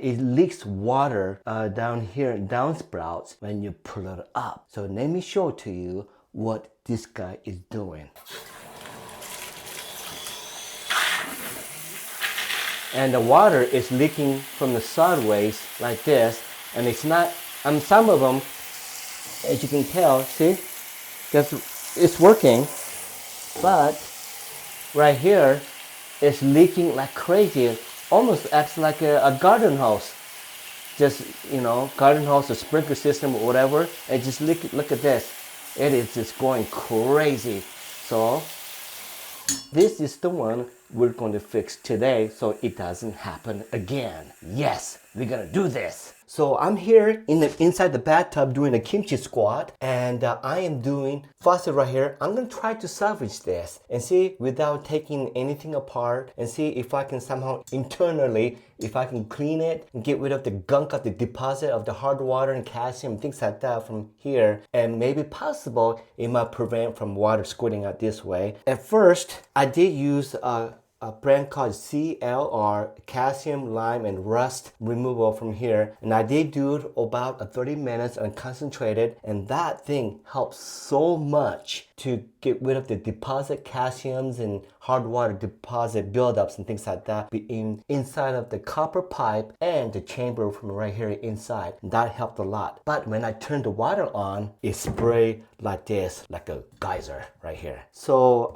it leaks water down here, downspouts, when you pull it up. So let me show to you what this guy is doing. And the water is leaking from the sideways like this, and it's not, some of them, as you can tell, see, it's working, but right here it's leaking like crazy. Almost acts like a garden hose. Just, you know, garden hose, a sprinkler system or whatever, and just look at this. It is just going crazy. So this is the one we're going to fix today so it doesn't happen again. Yes, we're gonna do this. So I'm here inside the bathtub doing a kimchi squat, and I am doing faucet right here. I'm gonna try to salvage this and see without taking anything apart, and see if I can somehow internally, if I can clean it and get rid of the gunk of the deposit of the hard water and calcium and things like that from here, and maybe possible it might prevent from water squirting out this way. At first I did use a brand called CLR, calcium, lime, and rust removal from here, and I did do it about 30 minutes and concentrated, and that thing helps so much to get rid of the deposit calciums and hard water deposit buildups and things like that inside of the copper pipe and the chamber from right here inside. That helped a lot. But when I turned the water on, it sprayed like this, like a geyser right here. So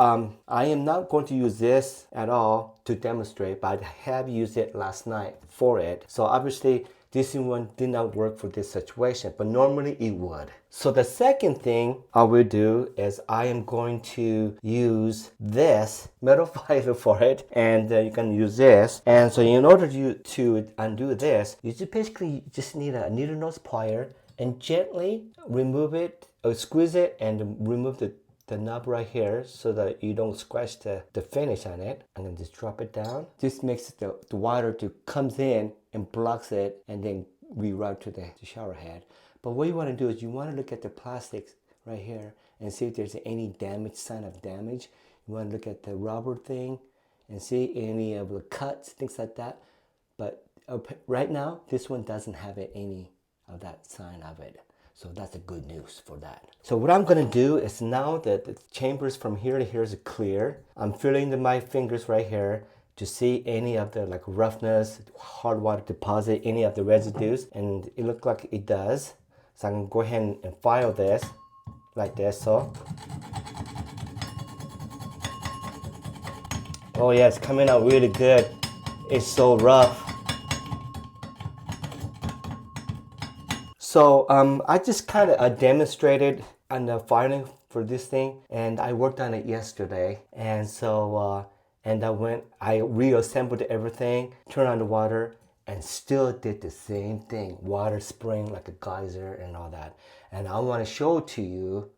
I am not going to use this at all to demonstrate, but I have used it last night for it. So obviously this one did not work for this situation, but normally it would. So the second thing I will do is I am going to use this metal fiber for it, and you can use this. And so in order to undo this, you basically just need a needle nose plier and gently remove it, or squeeze it and remove the knob right here so that you don't scratch the finish on it. And then just drop it down. This makes the water comes in and blocks it, and then reroute to the shower head. But what you want to do is you want to look at the plastics right here and see if there's any sign of damage. You want to look at the rubber thing and see any of the cuts, things like that. But right now, this one doesn't have any of that sign of it. So that's the good news for that. So what I'm gonna do is, now that the chambers from here to here is clear, I'm feeling my fingers right here to see any of the roughness, hard water deposit, any of the residues, and it looks like it does. So I'm gonna go ahead and file this like this. So, oh yeah, it's coming out really good. It's so rough. So I just kind of demonstrated on the filing for this thing, and I worked on it yesterday. And so I reassembled everything, turned on the water, and still did the same thing. Water spraying like a geyser and all that. And I want to show to you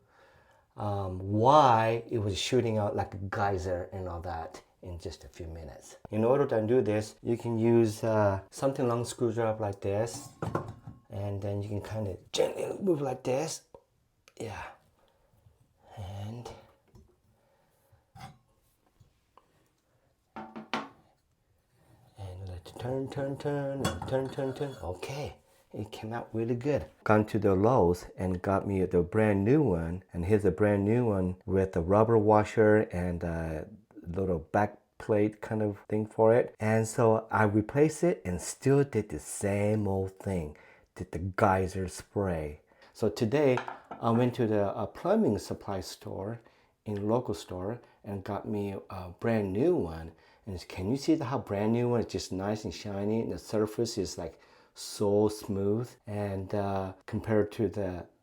why it was shooting out like a geyser and all that in just a few minutes. In order to undo this, you can use something long screwdriver like this. And then you can kind of gently move like this. Yeah. And let's turn. Okay. It came out really good. Gone to the Lowe's and got me the brand new one. And here's a brand new one with a rubber washer and a little back plate kind of thing for it. And so I replaced it and still did the same old thing. Did the geyser spray. So today I went to the plumbing supply store in a local store and got me a brand new one. And can you see how brand new one? It's just nice and shiny, and the surface is like so smooth. And compared to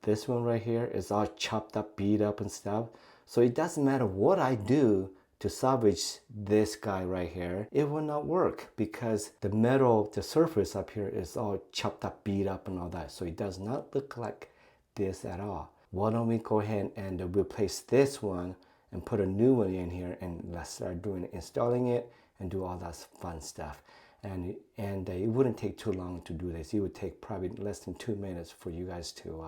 this one right here, it's all chopped up, beat up and stuff. So it doesn't matter what I do to salvage this guy right here, it will not work because the metal, the surface up here is all chopped up, beat up and all that. So it does not look like this at all. Why don't we go ahead and replace this one and put a new one in here, and let's start installing it and do all that fun stuff. And it wouldn't take too long to do this. It would take probably less than 2 minutes for you guys to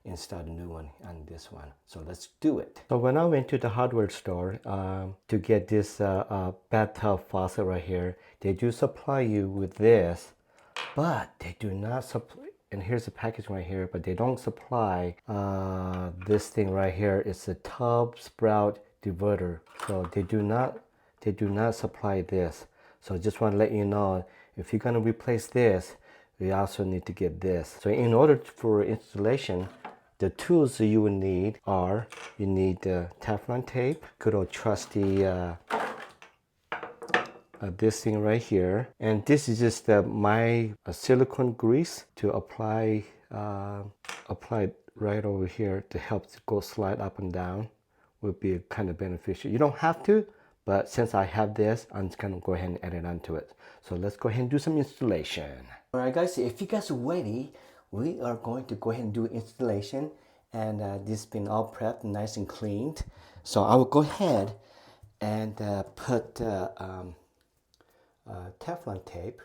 install a new one on this one. So let's do it. So when I went to the hardware store to get this bathtub faucet right here, they do supply you with this, but they do not supply. And here's the package right here, but they don't supply this thing right here. It's a Tube Sprout Diverter. So they do not supply this. So I just want to let you know, if you're gonna replace this, you also need to get this. So in order for installation, the tools that you will need are, you need the Teflon tape, good old trusty this thing right here, and this is just my silicone grease to apply right over here to help to go slide up and down. Would be kind of beneficial. You don't have to, but since I have this, I'm just gonna go ahead and add it onto it. So let's go ahead and do some installation. All right, guys, if you guys are ready, we are going to go ahead and do installation. And this has been all prepped, nice and cleaned. So I will go ahead and put Teflon tape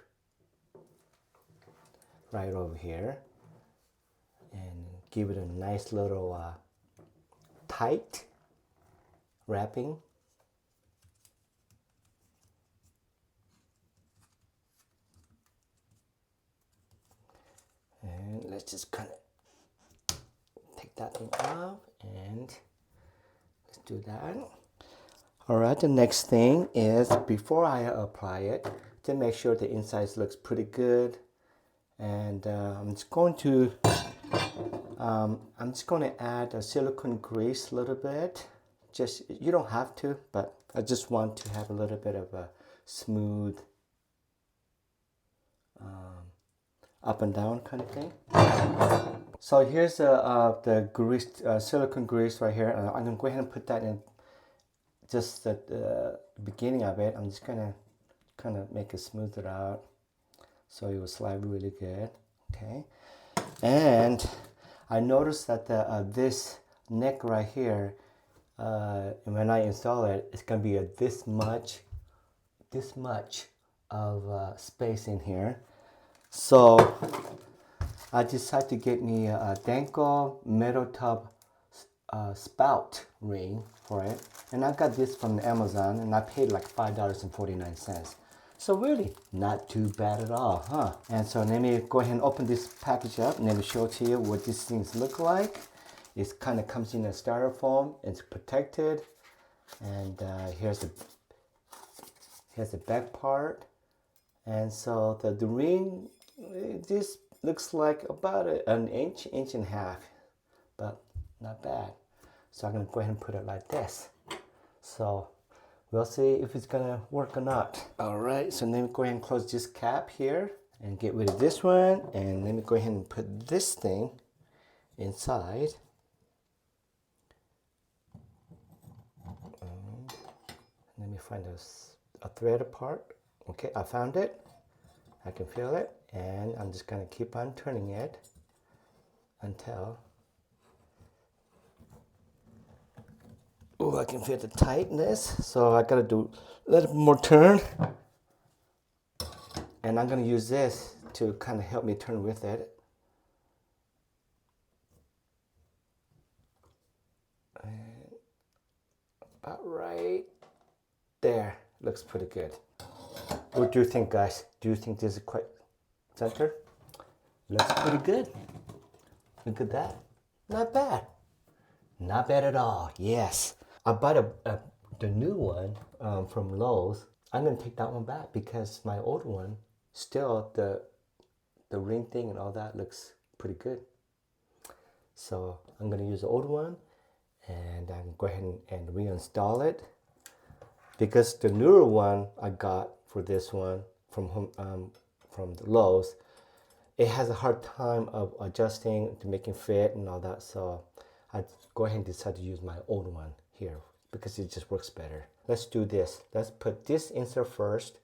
right over here and give it a nice little tight wrapping. And let's just kind of take that thing off and let's do that. All right, the next thing is, before I apply it, to make sure the inside looks pretty good, and I'm just going to add a silicone grease a little bit. Just, you don't have to, but I just want to have a little bit of a smooth up and down kind of thing. So here's the grease, silicone grease right here, and I'm gonna go ahead and put that in just at the beginning of it. I'm just gonna kind of make it smooth it out so it will slide really good. Okay, and I noticed that this neck right here, when I install it, it's gonna be this much of space in here. So I decided to get me a Danko metal tub spout ring for it, and I got this from Amazon, and I paid like $5.49. So really not too bad at all, huh? And so let me go ahead and open this package up and let me show to you what these things look like. It kind of comes in a styrofoam, it's protected, and here's the back part. And so the ring, this looks like about an inch and a half, but not bad. So I'm gonna go ahead and put it like this. So we'll see if it's gonna work or not. All right, so let me go ahead and close this cap here and get rid of this one. And let me go ahead and put this thing inside. Let me find a thread part. Okay, I found it. I can feel it, and I'm just gonna keep on turning it until, oh, I can feel the tightness. So I gotta do a little more turn, and I'm gonna use this to kind of help me turn with it. And about right there, looks pretty good. What do you think, guys? Do you think this is quite center? Looks pretty good. Look at that. Not bad. Not bad at all. Yes. I bought the new one from Lowe's. I'm gonna take that one back because my old one, still the ring thing and all that looks pretty good. So I'm gonna use the old one, and I'm gonna go ahead and reinstall it, because the newer one I got for this one from the Lowe's, it has a hard time of adjusting to making fit and all that. So I go ahead and decide to use my old one here because it just works better. Let's do this. Let's put this insert first,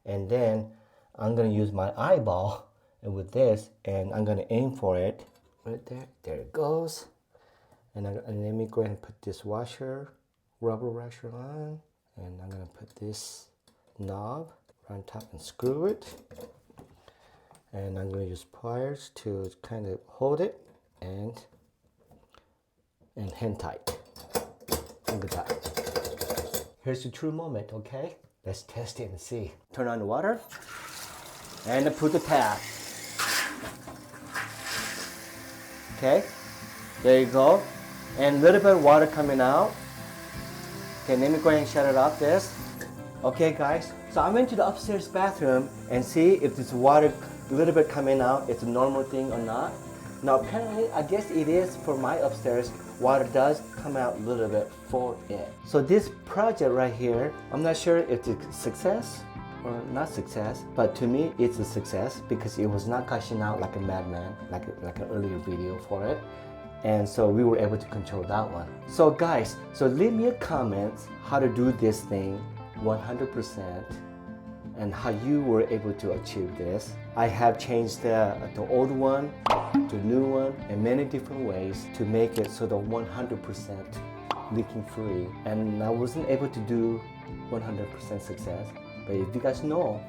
and then I'm gonna use my eyeball and with this, and I'm gonna aim for it right there. There it goes. And let me go ahead and put this washer, rubber washer on, and I'm gonna put this knob on top and screw it. And I'm going to use pliers to kind of hold it and hand tight. Look at that. Here's the true moment, okay? Let's test it and see. Turn on the water and put the tap. Okay, there you go. And a little bit of water coming out. Okay, let me go ahead and shut it off this. Okay guys, so I went to the upstairs bathroom and see if this water a little bit coming out, it's a normal thing or not. Now apparently, I guess it is for my upstairs, water does come out a little bit for it. So this project right here, I'm not sure if it's a success or not success, but to me it's a success because it was not gushing out like a madman, like an earlier video for it. And so we were able to control that one. So guys, so leave me a comment how to do this thing 100% and how you were able to achieve this. I have changed the old one to new one in many different ways to make it so the 100% leaking free. And I wasn't able to do 100% success, but if you guys know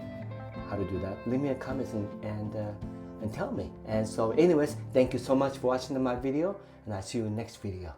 how to do that, leave me a comment and tell me. And so anyways, thank you so much for watching my video, and I'll see you in the next video.